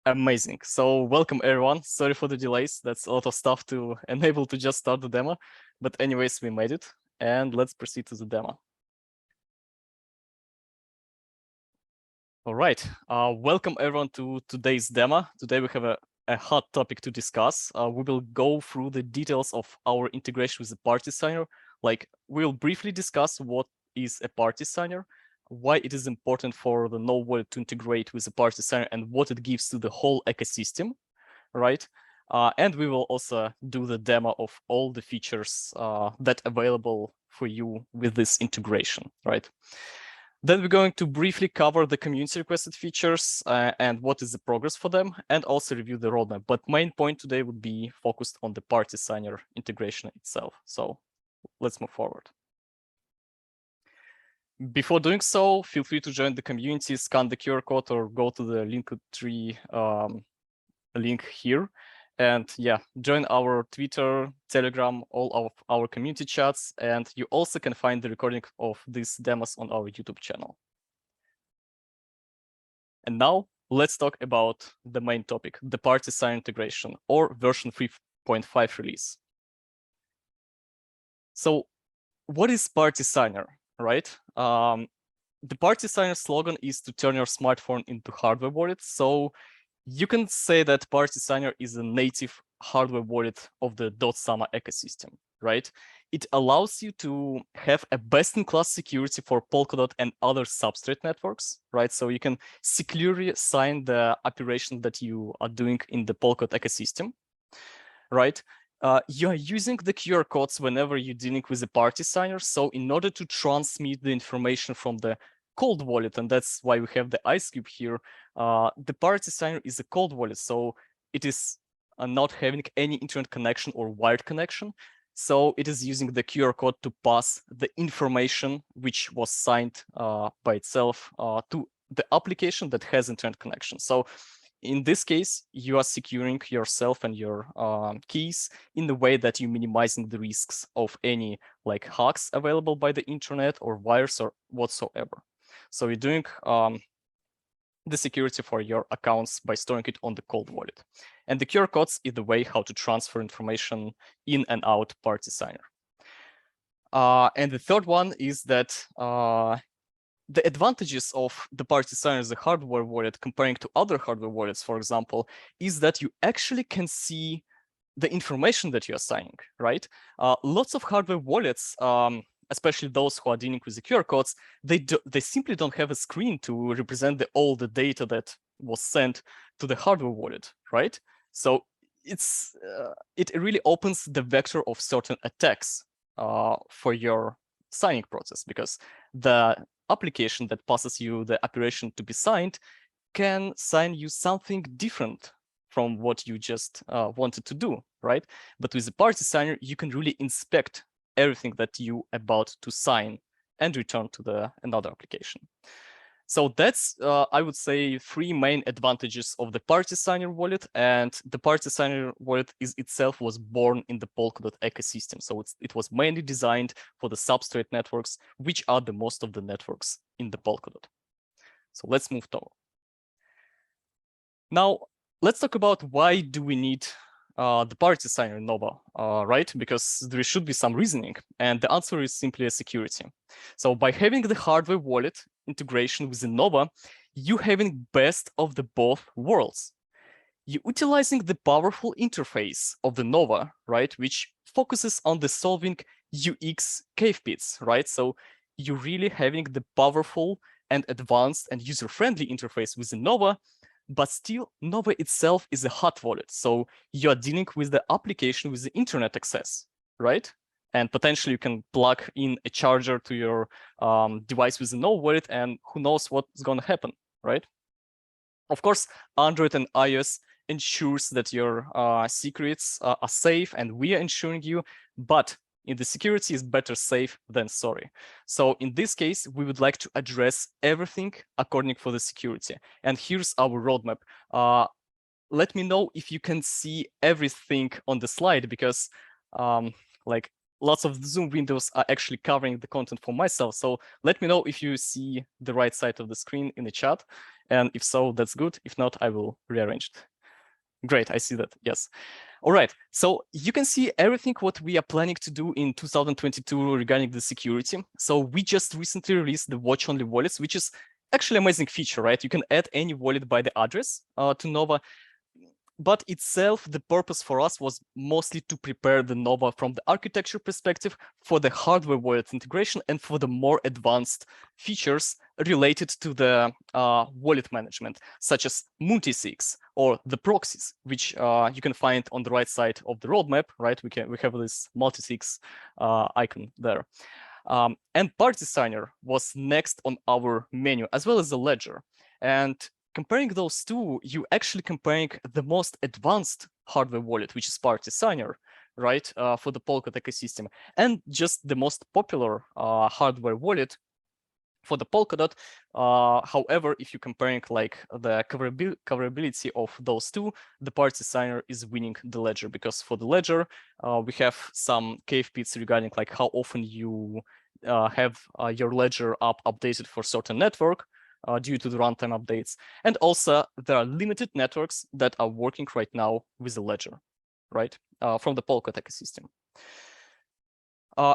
Amazing. So welcome everyone. Sorry for the delays. That's a lot of stuff to enable to just start the demo. But anyways, we made it. And let's proceed to the demo. All right. Welcome everyone to today's demo. Today we have a hot topic to discuss. We will go through the details of our integration with the Parity Signer. Like, we'll briefly discuss what is a Parity Signer, why it is important for the Nova wallet to integrate with the Parity Signer, and what it gives to the whole ecosystem, right? And we will also do the demo of all the features that are available for you with this integration, right? Then we're going to briefly cover the community requested features and what is the progress for them, and also review the roadmap. But main point today would be focused on the Parity Signer integration itself. So let's move forward. Before doing so, feel free to join the community, scan the QR code, or go to the Linktree link here. And yeah, join our Twitter, Telegram, all of our community chats, and you also can find the recording of these demos on our YouTube channel. And now let's talk about the main topic, the Parity Signer integration, or version 3.5 release. So what is Parity Signer, right? The Parity Signer slogan is to turn your smartphone into hardware wallet. So you can say that Parity Signer is a native hardware wallet of the Novasama ecosystem, right? It allows you to have a best-in-class security for Polkadot and other Substrate networks, right? So you can securely sign the operation that you are doing in the Polkadot ecosystem, right? You are using the QR codes whenever you're dealing with a Parity Signer. So in order to transmit the information from the cold wallet, and that's why we have the ice cube here, the Parity Signer is a cold wallet, so it is not having any internet connection or wired connection. So it is using the QR code to pass the information which was signed by itself to the application that has internet connection. So in this case, you are securing yourself and your keys in the way that you're minimizing the risks of any like hacks available by the internet or wires or whatsoever. So you're doing the security for your accounts by storing it on the cold wallet. And the QR codes is the way how to transfer information in and out Parity Signer. And the third one is that the advantages of the Parity Signer as a hardware wallet comparing to other hardware wallets, for example, is that you actually can see the information that you're signing, right? Lots of hardware wallets, especially those who are dealing with the QR codes, they simply don't have a screen to represent all the data that was sent to the hardware wallet, right? So it really opens the vector of certain attacks for your signing process, because the application that passes you the operation to be signed can sign you something different from what you just wanted to do, right? But with the Parity Signer, you can really inspect everything that you about to sign and return to another application. So that's, I would say, three main advantages of the Parity Signer wallet. And the Parity Signer wallet itself was born in the Polkadot ecosystem. So it was mainly designed for the Substrate networks, which are the most of the networks in the Polkadot. So let's move on. Now, let's talk about why do we need the Parity Signer Nova, right? Because there should be some reasoning, and the answer is simply a security. So by having the hardware wallet integration with the Nova, you having best of the both worlds. You're utilizing the powerful interface of the Nova, right? Which focuses on the solving UX cave pits, right? So you're really having the powerful and advanced and user-friendly interface with the Nova, but still Nova itself is a hot wallet. So you're dealing with the application with the internet access, right? And potentially you can plug in a charger to your device with the Nova wallet, and who knows what's going to happen, right? Of course, Android and iOS ensures that your secrets are safe, and we are ensuring you, but in the security is better safe than sorry. So in this case, we would like to address everything according for the security. And here's our roadmap. Let me know if you can see everything on the slide, because like lots of Zoom windows are actually covering the content for myself. So let me know if you see the right side of the screen in the chat. And if so, that's good. If not, I will rearrange it. Great, I see that, yes. All right, so you can see everything what we are planning to do in 2022 regarding the security. So we just recently released the watch-only wallets, which is actually an amazing feature, right? You can add any wallet by the address to Nova. But itself, the purpose for us was mostly to prepare the Nova from the architecture perspective for the hardware wallet integration and for the more advanced features related to the wallet management, such as multi-sigs or the proxies, which you can find on the right side of the roadmap, right? We have this multi-sigs icon there. And Parity Signer was next on our menu, as well as the ledger. And comparing those two, you actually comparing the most advanced hardware wallet, which is Parity Signer, right, for the Polkadot ecosystem, and just the most popular hardware wallet for the Polkadot. However, if you're comparing like the coverability of those two, the Parity Signer is winning the ledger, because for the ledger, we have some KFPs regarding like how often you have your ledger updated for certain network, due to the runtime updates. And also, there are limited networks that are working right now with the ledger, right, from the Polkadot ecosystem.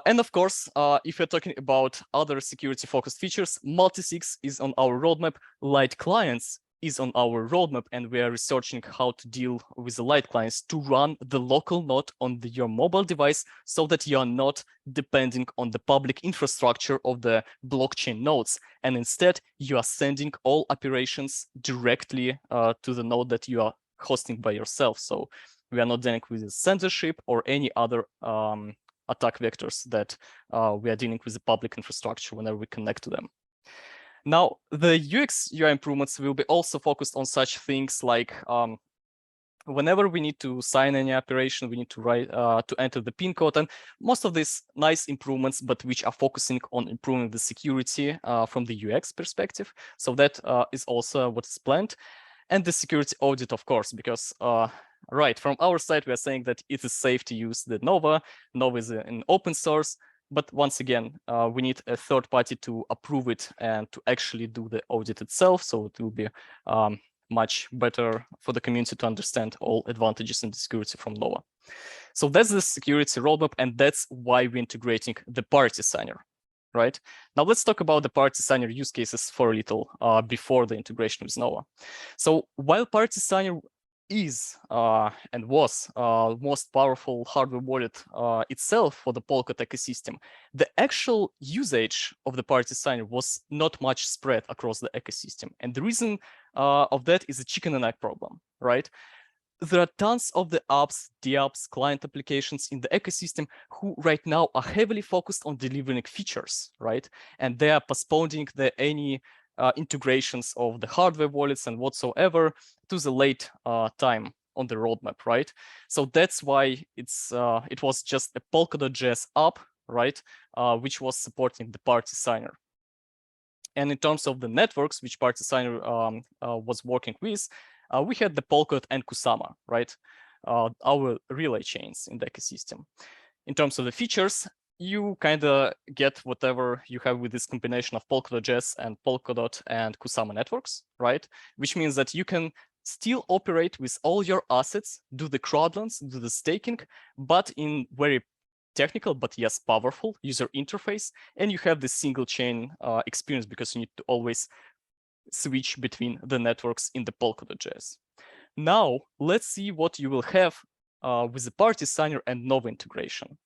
And of course, if you're talking about other security-focused features, multi-sigs is on our roadmap, light clients is on our roadmap, and we are researching how to deal with the light clients to run the local node on your mobile device, so that you are not depending on the public infrastructure of the blockchain nodes, and instead you are sending all operations directly to the node that you are hosting by yourself. So we are not dealing with censorship or any other attack vectors that we are dealing with the public infrastructure whenever we connect to them. Now, the UX UI improvements will be also focused on such things like whenever we need to sign any operation, we need to write to enter the PIN code, and most of these nice improvements, but which are focusing on improving the security from the UX perspective. So that is also what is planned, and the security audit, of course, because right from our side we are saying that it is safe to use the Nova. Nova is an open source. But once again, we need a third party to approve it and to actually do the audit itself. So it will be much better for the community to understand all advantages in the security from Nova. So that's the security roadmap, and that's why we're integrating the Parity Signer, right? Now let's talk about the Parity Signer use cases for a little before the integration with Nova. So while Parity Signer is and was most powerful hardware wallet itself for the Polkadot ecosystem, the actual usage of the Parity Signer was not much spread across the ecosystem. And the reason of that is a chicken and egg problem, right? There are tons of the apps, DApps, client applications in the ecosystem who right now are heavily focused on delivering features, right? And they are postponing any integrations of the hardware wallets and whatsoever to the late time on the roadmap, right? So that's why it was just a Polkadot.js app, right, which was supporting the Parity Signer. And in terms of the networks which Parity Signer was working with, we had the Polkadot and Kusama, right, our relay chains in the ecosystem. In terms of the features, you kind of get whatever you have with this combination of Polkadot.js and Polkadot and Kusama networks, right? Which means that you can still operate with all your assets, do the crowdloans, do the staking, but in very technical, but yes, powerful user interface. And you have the single chain experience because you need to always switch between the networks in the Polkadot.js. Now, let's see what you will have with the Parity Signer and Nova integration.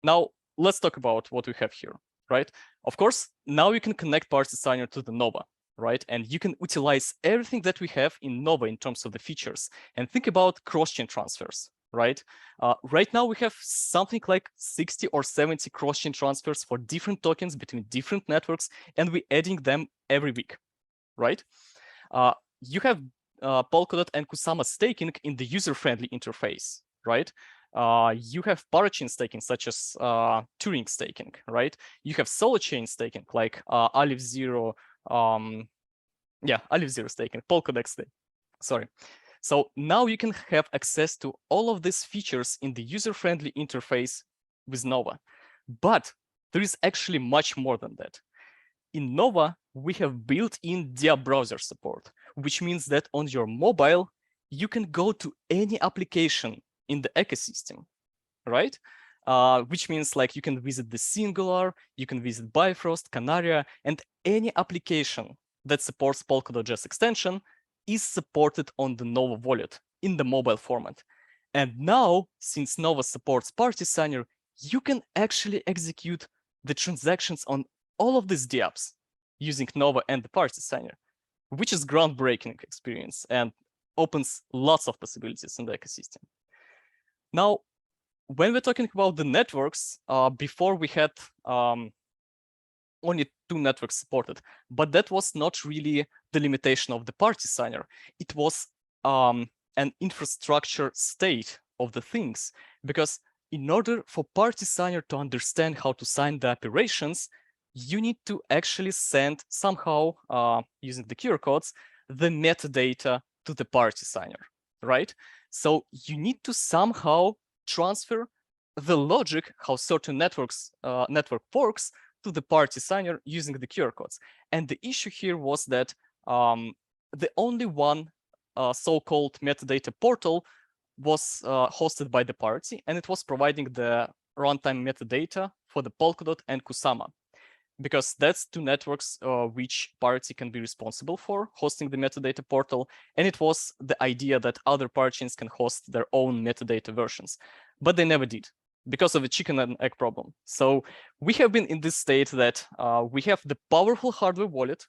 Now, let's talk about what we have here, right? Of course, now you can connect Parity Signer to the Nova, right? And you can utilize everything that we have in Nova in terms of the features. And think about cross-chain transfers, right? Right now, we have something like 60 or 70 cross-chain transfers for different tokens between different networks, and we're adding them every week, right? You have Polkadot and Kusama staking in the user-friendly interface, right? You have Parachains staking, such as Turing staking, right? You have Solochain staking, like Aleph Zero, Aleph Zero staking, Polkadot staking. Sorry. So now you can have access to all of these features in the user-friendly interface with Nova. But there is actually much more than that. In Nova, we have built-in DApp browser support, which means that on your mobile, you can go to any application in the ecosystem, right? Which means like you can visit the Singular, you can visit Bifrost, Canaria, and any application that supports Polkadot JS extension is supported on the Nova wallet in the mobile format. And now, since Nova supports Parity Signer, you can actually execute the transactions on all of these DApps using Nova and the Parity Signer, which is groundbreaking experience and opens lots of possibilities in the ecosystem. Now, when we're talking about the networks, before we had only 2 networks supported, but that was not really the limitation of the Parity Signer. It was an infrastructure state of the things, because in order for Parity Signer to understand how to sign the operations, you need to actually send somehow, using the QR codes, the metadata to the Parity Signer, right? So you need to somehow transfer the logic how certain network works to the Parity Signer using the QR codes. And the issue here was that the only one so-called metadata portal was hosted by the Parity, and it was providing the runtime metadata for the Polkadot and Kusama, because that's 2 networks which Parity can be responsible for hosting the metadata portal. And it was the idea that other parachains can host their own metadata versions, but they never did because of a chicken and egg problem. So we have been in this state that we have the powerful hardware wallet,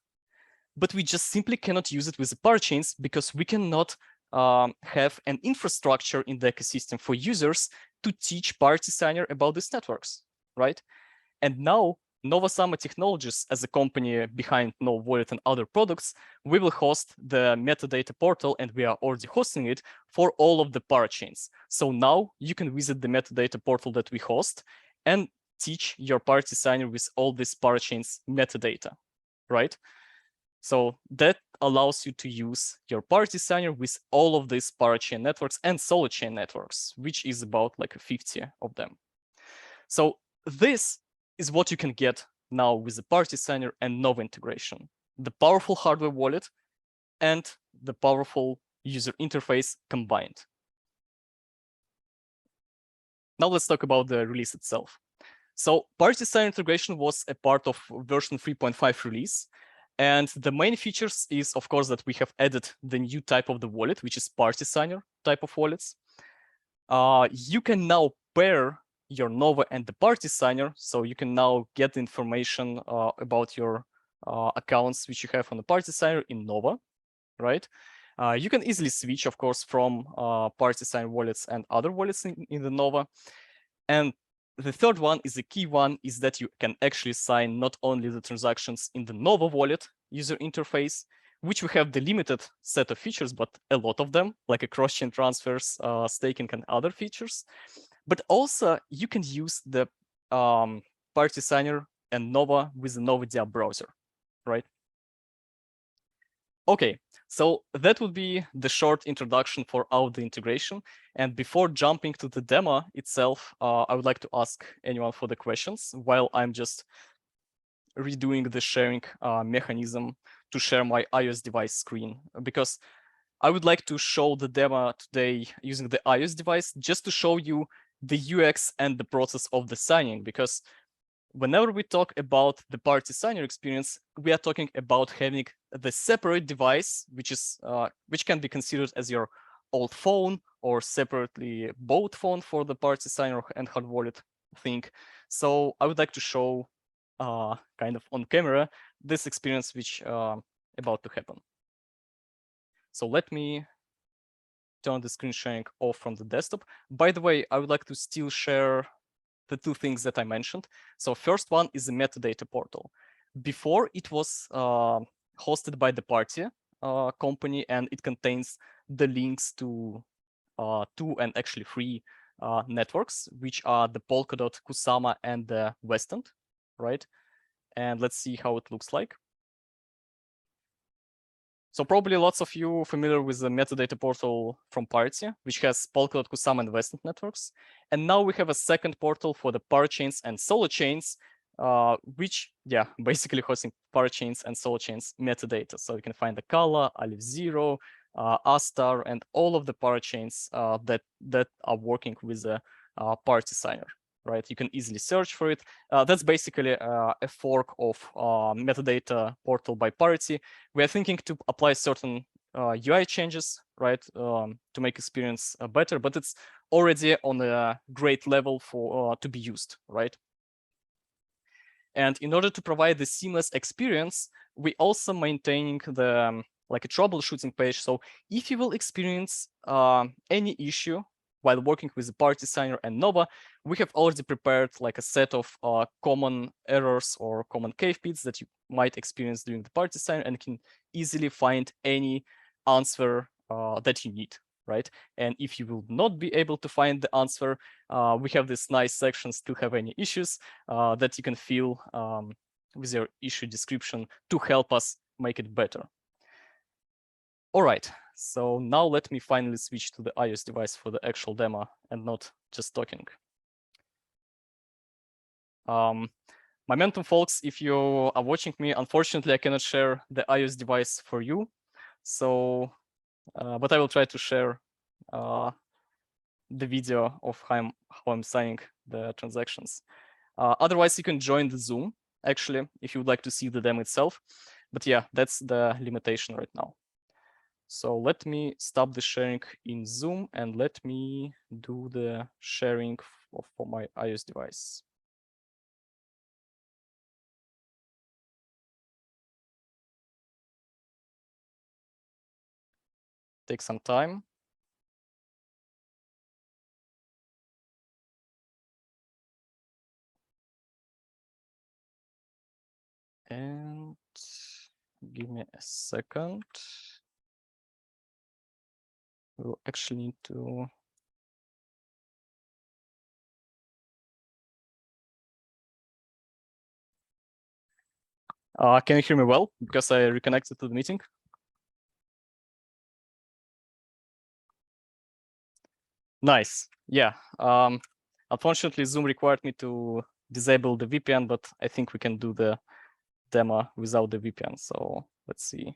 but we just simply cannot use it with the parachains because we cannot have an infrastructure in the ecosystem for users to teach Parity Signer about these networks, right? And now Novasama Technologies, as a company behind Nova Wallet and other products, we will host the metadata portal, and we are already hosting it for all of the parachains. So now you can visit the metadata portal that we host and teach your Parity Signer with all these parachains metadata, right? So that allows you to use your Parity Signer with all of these parachain networks and Solochain networks, which is about like 50 of them. So this is what you can get now with the Parity Signer and Nova integration: the powerful hardware wallet and the powerful user interface combined. Now let's talk about the release itself. So Parity Signer integration was a part of version 3.5 release. And the main features is, of course, that we have added the new type of the wallet, which is Parity Signer type of wallets. You can now pair your Nova and the Parity Signer, so you can now get information about your accounts which you have on the Parity Signer in Nova, right? You can easily switch, of course, from Parity Signer wallets and other wallets in the Nova. And the third one is the key one, is that you can actually sign not only the transactions in the Nova wallet user interface, which we have the limited set of features, but a lot of them, like a cross-chain transfers, staking, and other features. But also you can use the Parity Signer and Nova with the Nova DApp browser, right? Okay, so that would be the short introduction for the integration. And before jumping to the demo itself, I would like to ask anyone for the questions while I'm just redoing the sharing mechanism to share my iOS device screen, because I would like to show the demo today using the iOS device just to show you the UX and the process of the signing, because whenever we talk about the Parity Signer experience, we are talking about having the separate device, which can be considered as your old phone or separately bought phone for the Parity Signer and hard wallet thing. So I would like to show kind of on camera this experience which about to happen. So let me turn the screen sharing off from the desktop. By the way, I would like to still share the 2 things that I mentioned. So first one is the metadata portal. Before, it was hosted by the Parity company, and it contains the links to 2 and actually 3 networks, which are the Polkadot, Kusama, and the Westend, right? And let's see how it looks like. So probably lots of you familiar with the metadata portal from Parity, which has Polkadot, Kusama, and investment networks. And now we have a second portal for the Parachains and Solochains, which, basically hosting Parachains and Solochains metadata. So you can find Acala, Aleph Zero, Astar, and all of the Parachains that are working with the Parity Signer. Right, you can easily search for it. That's basically a fork of metadata portal by Parity. We are thinking to apply certain UI changes, right, to make experience better, but it's already on a great level for to be used, right? And in order to provide the seamless experience, we also maintaining the like a troubleshooting page. So if you will experience any issue while working with the Parity Signer and Nova, we have already prepared like a set of common errors or common cave pits that you might experience during the Parity Signer, and can easily find any answer that you need, right? And if you will not be able to find the answer, we have this nice section, still have any issues, that you can fill with your issue description to help us make it better. All right, so now let me finally switch to the iOS device for the actual demo and not just talking. My Momentum folks, if you are watching me, unfortunately, I cannot share the iOS device for you. So, but I will try to share the video of how I'm signing the transactions. Otherwise, you can join the Zoom, actually, if you would like to see the demo itself. But yeah, that's the limitation right now. So let me stop the sharing in Zoom and let me do the sharing for my iOS device. Take some time. And give me a second. We'll actually need to. Can you hear me well? Because I reconnected to the meeting. Nice. Yeah. Unfortunately, Zoom required me to disable the VPN, but I think we can do the demo without the VPN. So let's see.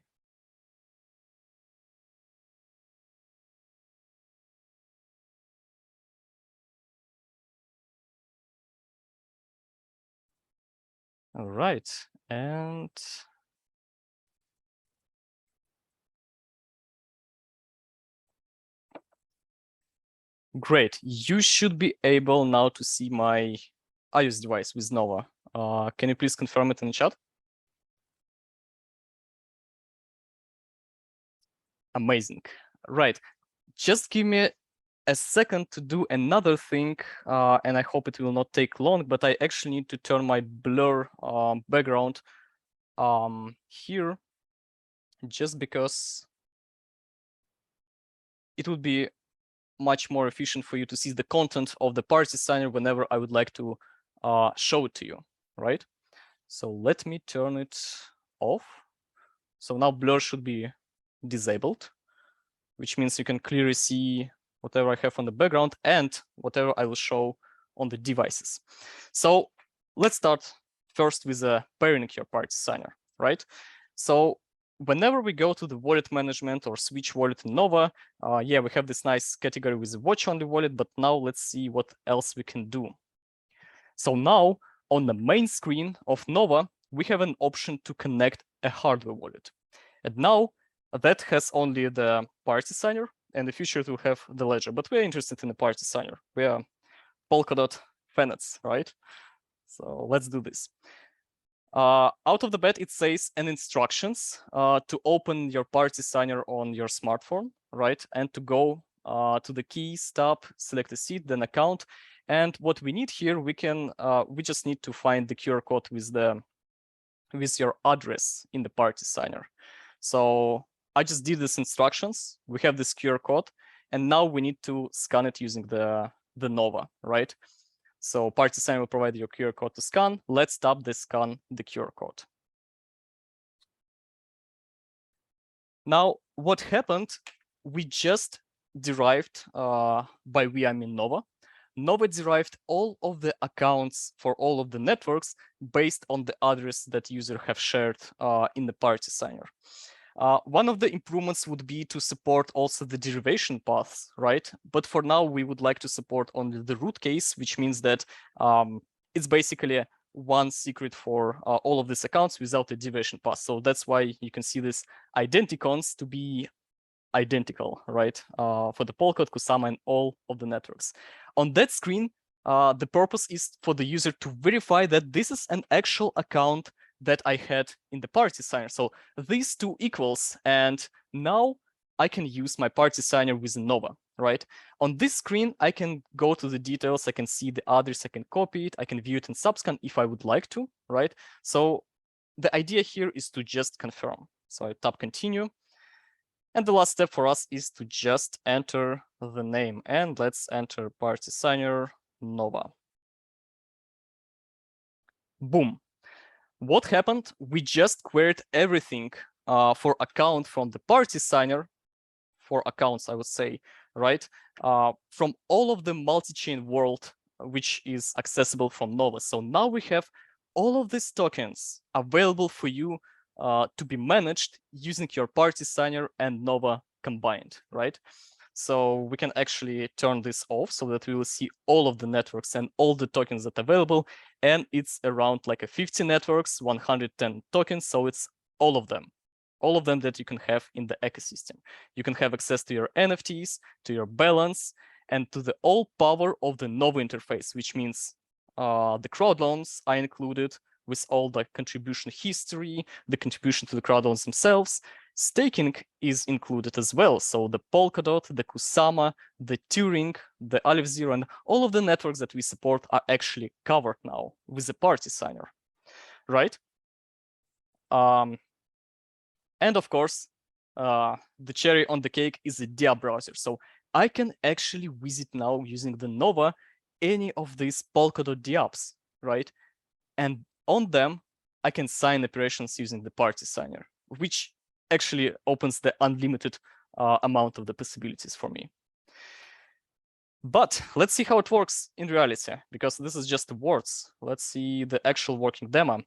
All right. And great. You should be able now to see my iOS device with Nova. Can you please confirm it in the chat? Amazing. Right. Just give me a second to do another thing, and I hope it will not take long, but I actually need to turn my blur background here, just because it would be much more efficient for you to see the content of the Parity Signer whenever I would like to show it to you, right? So let me turn it off. So now blur should be disabled, which means you can clearly see whatever I have on the background and whatever I will show on the devices. So let's start first with pairing your Parity Signer, right? So whenever we go to the wallet management or switch wallet in Nova, yeah, we have this nice category with the watch on the wallet, but now let's see what else we can do. So now on the main screen of Nova, we have an option to connect a hardware wallet. And now that has only the Parity Signer, and in the future it will have the ledger, but we're interested in the Parity Signer. We are Polkadot fanats, right? So let's do this. Out of the bat, it says an instructions to open your Parity Signer on your smartphone, right? And to go to the keys tab, select a seat, then account. And what we need here, we just need to find the QR code with your address in the Parity Signer. So I just did these instructions. We have this QR code, and now we need to scan it using the Nova, right? So Parity Signer will provide your QR code to scan. Let's tap the scan the QR code. Now, what happened? We just derived, by we I mean Nova. Nova derived all of the accounts for all of the networks based on the address that user have shared in the party signer. One of the improvements would be to support also the derivation paths, right? But for now, we would like to support only the root case, which means that it's basically one secret for all of these accounts without a derivation path. So that's why you can see this identicons to be identical, right? For the Polkadot, Kusama, and all of the networks. On that screen, the purpose is for the user to verify that this is an actual account that I had in the party signer. So these two equals, and now I can use my party signer with Nova, right? On this screen, I can go to the details. I can see the address. I can copy it. I can view it in Subscan if I would like to, right? So the idea here is to just confirm. So I tap continue. And the last step for us is to just enter the name. And let's enter Parity Signer Nova. Boom. What happened? We just queried everything for account from the Parity Signer, for accounts, I would say, right? From all of the multi-chain world, which is accessible from Nova. So now we have all of these tokens available for you to be managed using your party signer and Nova combined, right? So we can actually turn this off so that we will see all of the networks and all the tokens that are available. And it's around like a 50 networks, 110 tokens. So it's all of them that you can have in the ecosystem. You can have access to your NFTs, to your balance, and to the all power of the Nova interface, which means the crowd loans are included with all the contribution history, the contribution to the crowd loans themselves. Staking is included as well. So the Polkadot, the Kusama, the Turing, the Aleph Zero, and all of the networks that we support are actually covered now with the party signer, right? And of course, the cherry on the cake is the DApp browser. So I can actually visit now using the Nova any of these Polkadot DApps, right? And on them, I can sign operations using the party signer, which actually opens the unlimited amount of the possibilities for me. But let's see how it works in reality, because this is just the words. Let's see the actual working demo.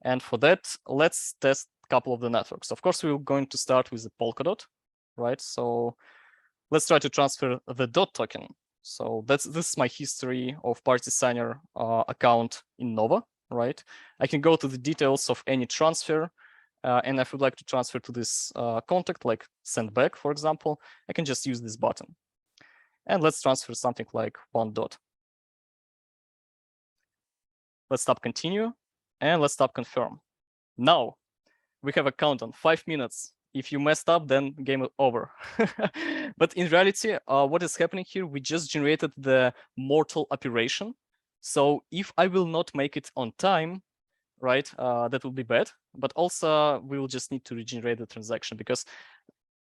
And for that, let's test a couple of the networks. Of course, we're going to start with the Polkadot, right? So let's try to transfer the DOT token. So this is my history of party signer account in Nova, right? I can go to the details of any transfer. And if I would like to transfer to this contact, like send back, for example, I can just use this button. And let's transfer something like 1 DOT. Let's tap continue, and let's tap confirm. Now, we have a countdown, 5 minutes. If you messed up, then game over. But in reality, what is happening here, we just generated the mortal operation. So if I will not make it on time, right, that will be bad. But also, we will just need to regenerate the transaction because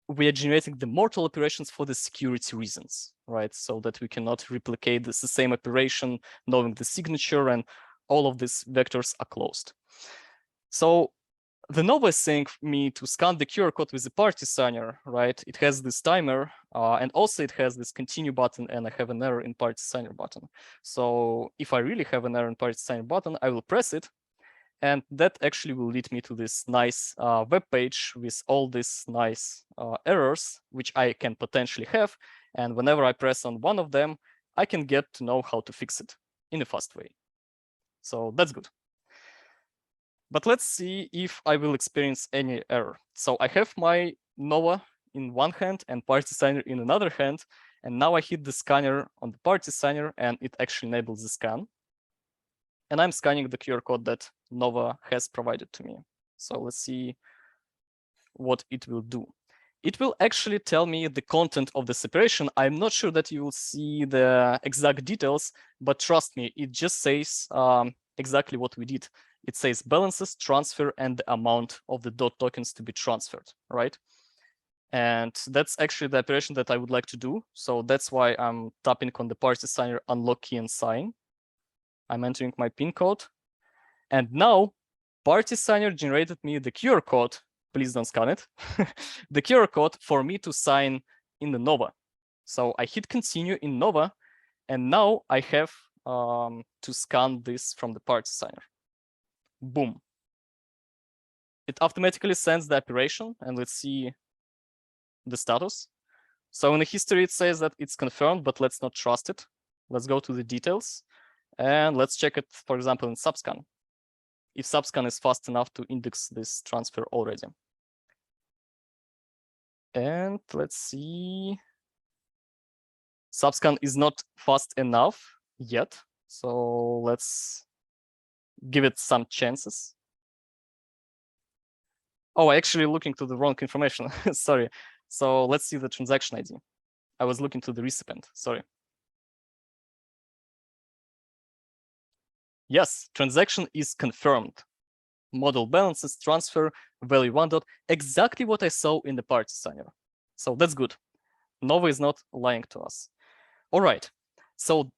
we are generating the mortal operations for the security reasons, right? So that we cannot replicate the same operation, knowing the signature, and all of these vectors are closed. So the Nova is saying me to scan the QR code with the party signer, right? It has this timer, and also it has this continue button, and I have an error in party signer button. So if I really have an error in party signer button, I will press it, and that actually will lead me to this nice web page with all these nice errors, which I can potentially have. And whenever I press on one of them, I can get to know how to fix it in a fast way. So that's good. But let's see if I will experience any error. So I have my Nova in one hand and party signer in another hand. And now I hit the scanner on the party signer, and it actually enables the scan. And I'm scanning the QR code that Nova has provided to me. So let's see what it will do. It will actually tell me the content of the separation. I'm not sure that you will see the exact details, but trust me, it just says exactly what we did. It says balances, transfer, and the amount of the DOT tokens to be transferred, right? And that's actually the operation that I would like to do. So that's why I'm tapping on the party signer unlock key and sign. I'm entering my PIN code. And now party signer generated me the QR code please don't scan it, the QR code for me to sign in the Nova. So I hit continue in Nova, and now I have to scan this from the Parity Signer. Boom. It automatically sends the operation, and let's see the status. So in the history, it says that it's confirmed, but let's not trust it. Let's go to the details, and let's check it, for example, in Subscan, if Subscan is fast enough to index this transfer already. And let's see. Subscan is not fast enough yet, so let's give it some chances. Oh, I actually looking to the wrong information. Sorry. So let's see the transaction ID. I was looking to the recipient. Sorry. Yes, transaction is confirmed. Model balances, transfer, value 1 dot, exactly what I saw in the Parity Signer. So that's good. Nova is not lying to us. All right. So,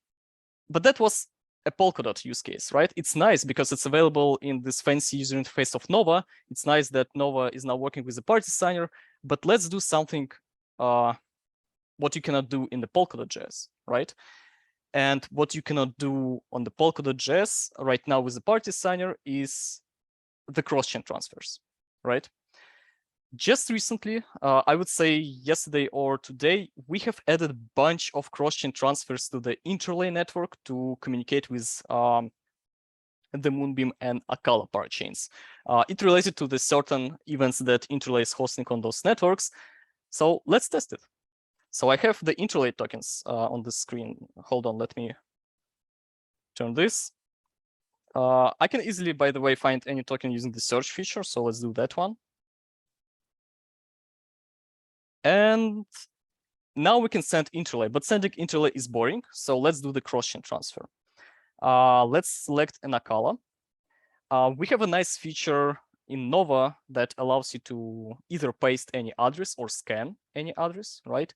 but that was a Polkadot use case, right? It's nice because it's available in this fancy user interface of Nova. It's nice that Nova is now working with the Parity Signer, but let's do something what you cannot do in the Polkadot.js, right? And what you cannot do on the Polkadot.js right now with the Parity Signer is the cross-chain transfers, right? Just recently, I would say yesterday or today, we have added a bunch of cross-chain transfers to the Interlay network to communicate with the Moonbeam and Acala parachains. It related to the certain events that Interlay is hosting on those networks. So let's test it. So I have the Interlay tokens on the screen. Hold on, let me turn this. I can easily, by the way, find any token using the search feature. So let's do that one. And now we can send Interlay, but sending Interlay is boring. So let's do the cross-chain transfer. Let's select an Acala. We have a nice feature in Nova that allows you to either paste any address or scan any address, right?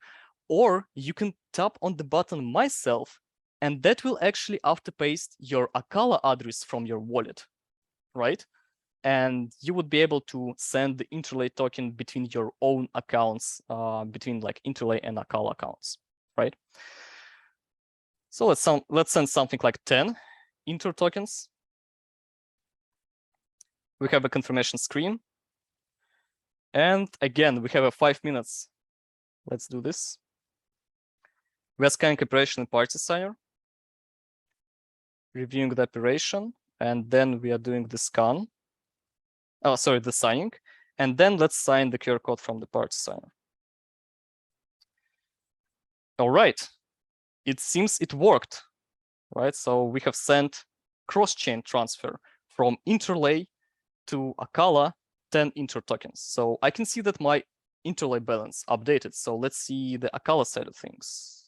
Or you can tap on the button myself, and that will actually auto-paste your Acala address from your wallet, right? And you would be able to send the Interlay token between your own accounts, between like Interlay and Acala accounts, right? So let's send something like 10 Inter tokens. We have a confirmation screen. And again, we have a 5 minutes. Let's do this. We are scanning operation in Parity Signer, reviewing the operation, and then we are doing the scan. Oh, sorry, the signing. And then let's sign the QR code from the Parity Signer. All right. It seems it worked, right? So we have sent cross-chain transfer from Interlay to Acala 10 Inter tokens. So I can see that my Interlay balance updated. So let's see the Acala side of things.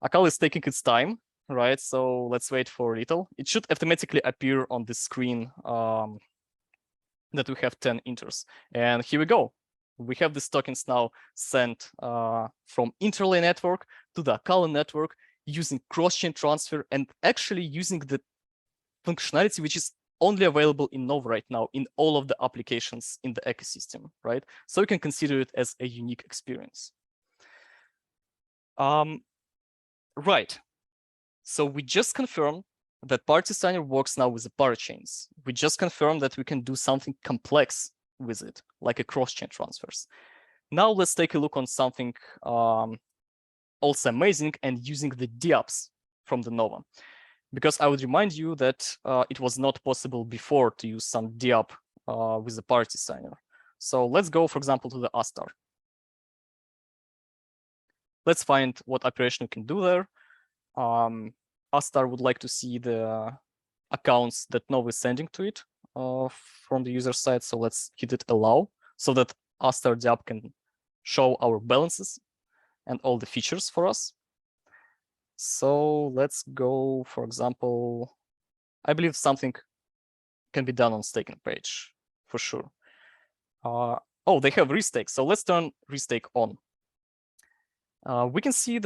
Acala is taking its time, right? So let's wait for a little. It should automatically appear on the screen that we have 10 Inters. And here we go. We have these tokens now sent from Interlay network to the Acala network using cross-chain transfer and actually using the functionality which is only available in Nova right now in all of the applications in the ecosystem, right? So you can consider it as a unique experience. Right. So we just confirmed that Parity Signer works now with the parachains. We just confirmed that we can do something complex with it, like a cross-chain transfers. Now let's take a look on something also amazing and using the DApps from the Nova. Because I would remind you that it was not possible before to use some DApp with the Parity Signer. So let's go, for example, to the Astar. Let's find what operation we can do there. Astar would like to see the accounts that Nova is sending to it from the user side. So let's hit it allow so that Astar DApp can show our balances and all the features for us. So let's go, for example, I believe something can be done on staking page for sure. Oh, they have restake. So let's turn restake on. We can see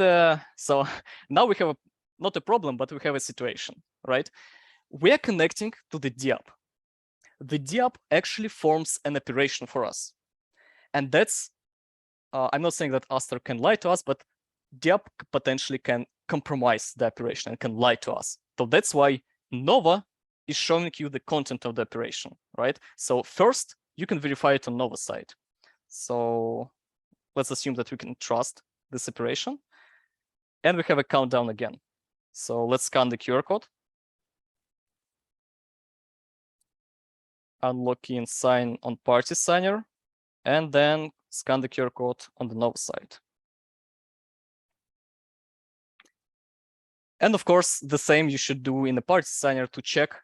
so now we have not a problem, but we have a situation, right? We are connecting to the DApp. the DApp actually forms an operation for us. And that's, I'm not saying that Astar can lie to us, but DApp potentially can compromise the operation and can lie to us. So that's why Nova is showing you the content of the operation, right? So first, you can verify it on Nova side. So let's assume that we can trust this operation. And we have a countdown again. So let's scan the QR code. Unlock in sign on Parity Signer, and then scan the QR code on the Nova side. And of course, the same you should do in the Parity Signer to check,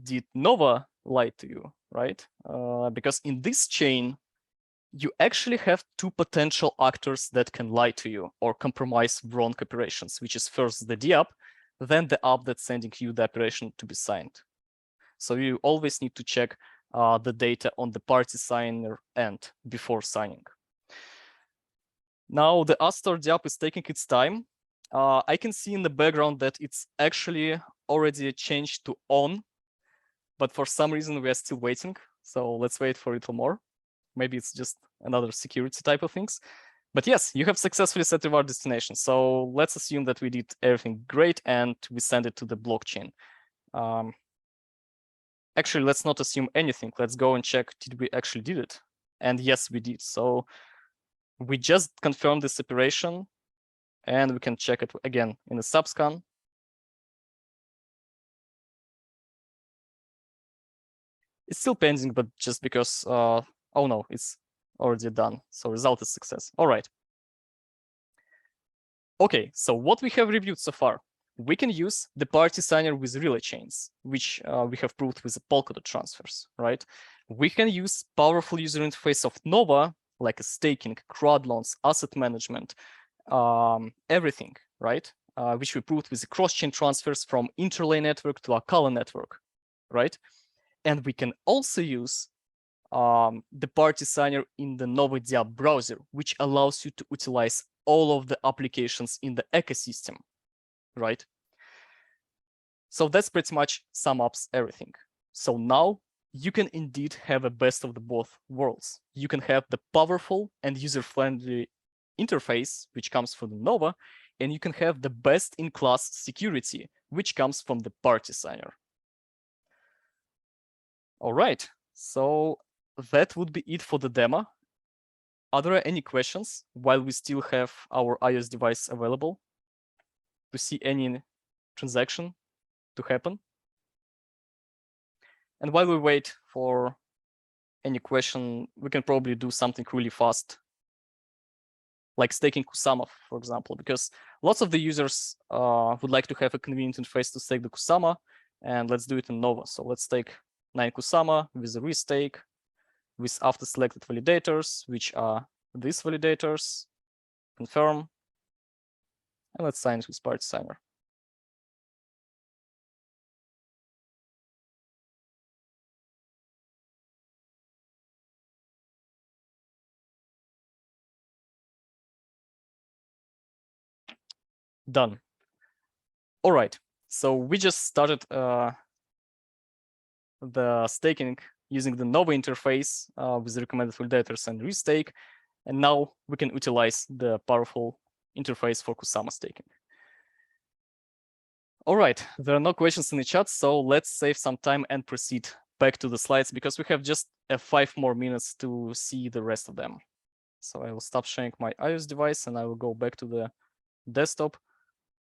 did Nova lie to you, right? Because in this chain, you actually have two potential actors that can lie to you or compromise wrong operations, which is first the DApp, then the app that's sending you the operation to be signed. So you always need to check the data on the Parity Signer end before signing. Now the Astar DApp is taking its time. I can see in the background that it's actually already changed to on, but for some reason we are still waiting. So let's wait for a little more. Maybe it's just another security type of things. But yes, you have successfully set reward destination. So let's assume that we did everything great and we send it to the blockchain. Actually, let's not assume anything. Let's go and check, did we actually did it? And yes, we did. So we just confirmed this operation and we can check it again in the subscan. It's still pending, but just because, oh no, it's already done. So result is success. All right. Okay, so what we have reviewed so far, we can use the Parity Signer with relay chains, which we have proved with the Polkadot transfers, right? We can use powerful user interface of Nova, like a staking, crowd loans, asset management, everything, right? Which we proved with the cross-chain transfers from Interlay network to Acala network, right? And we can also use the Parity Signer in the Nova DApp browser, which allows you to utilize all of the applications in the ecosystem, right? So that's pretty much sum up everything. So now you can indeed have a best of the both worlds. You can have the powerful and user-friendly interface, which comes from the Nova, and you can have the best-in-class security, which comes from the Parity Signer. All right, so that would be it for the demo. Are there any questions while we still have our iOS device available to see any transaction to happen? And while we wait for any question, we can probably do something really fast, like staking Kusama, for example, because lots of the users would like to have a convenient interface to stake the Kusama, and let's do it in Nova. So let's stake 9 Kusama with a restake, with after selected validators, which are these validators, confirm, and let's sign it with Parity Signer. Done. All right, so we just started the staking using the Nova interface with the recommended validators and restake, and now we can utilize the powerful interface for Kusama staking. All right, there are no questions in the chat, so let's save some time and proceed back to the slides because we have just 5 more minutes to see the rest of them. So I will stop sharing my iOS device and I will go back to the desktop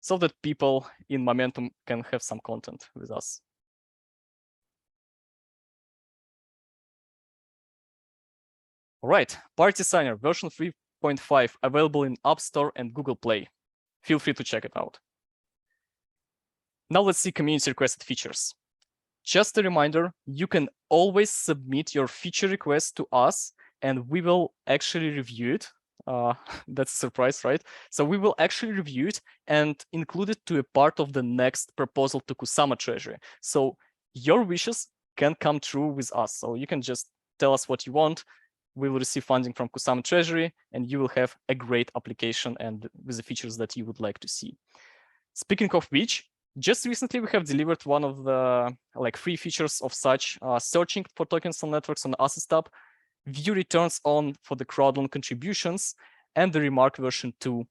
so that people in Momentum can have some content with us. All right, Parity Signer version 3.5 available in App Store and Google Play. Feel free to check it out. Now let's see community requested features. Just a reminder, you can always submit your feature request to us and we will actually review it. That's a surprise, right? So we will actually review it and include it to a part of the next proposal to Kusama Treasury. So your wishes can come true with us. So you can just tell us what you want. We will receive funding from Kusama Treasury and you will have a great application and with the features that you would like to see. Speaking of which, Just recently, we have delivered one of the free features of such searching for tokens on networks on the Assets tab, view returns on for the crowdloan contributions, and the remark version 2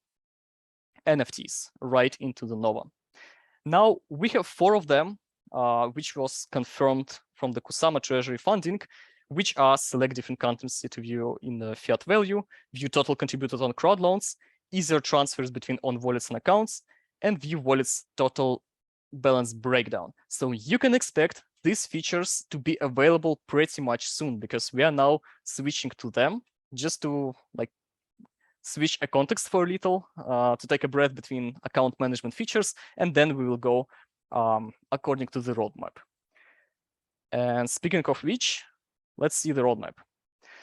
NFTs right into the Nova. Now we have 4 of them, which was confirmed from the Kusama treasury funding, which are select different currency to view in the fiat value, view total contributed on crowd loans, easier transfers between on wallets and accounts, and view wallets total balance breakdown. So you can expect these features to be available pretty much soon, because we are now switching to them just to switch a context for a little, to take a breath between account management features, and then we will go according to the roadmap. And speaking of which, let's see the roadmap.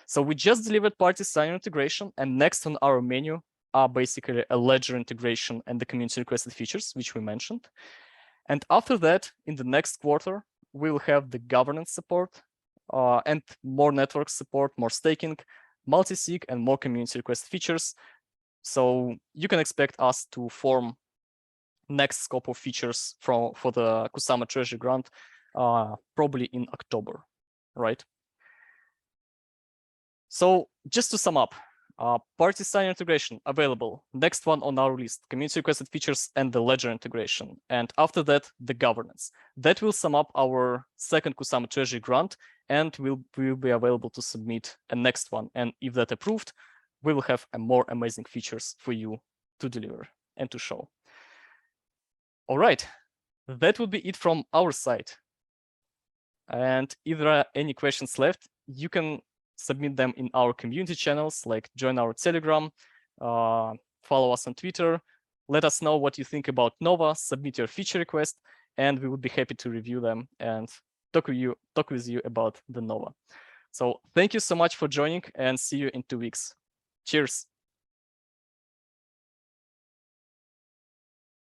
So we just delivered Parity Signer integration, and next on our menu are basically a ledger integration and the community requested features, which we mentioned. And after that, in the next quarter, we will have the governance support and more network support, more staking, multi-sig, and more community request features. So you can expect us to form next scope of features for the Kusama Treasury Grant probably in October, right? So just to sum up, Parity Signer integration available. Next one on our list, community requested features and the ledger integration. And after that, the governance. That will sum up our second Kusama Treasury Grant, and will be available to submit a next one. And if that approved, we will have a more amazing features for you to deliver and to show. All right, that would be it from our side. And if there are any questions left, you can submit them in our community channels, like join our Telegram, follow us on Twitter, let us know what you think about Nova, submit your feature request, and we would be happy to review them and talk with you about the Nova. So thank you so much for joining, and see you in 2 weeks. Cheers.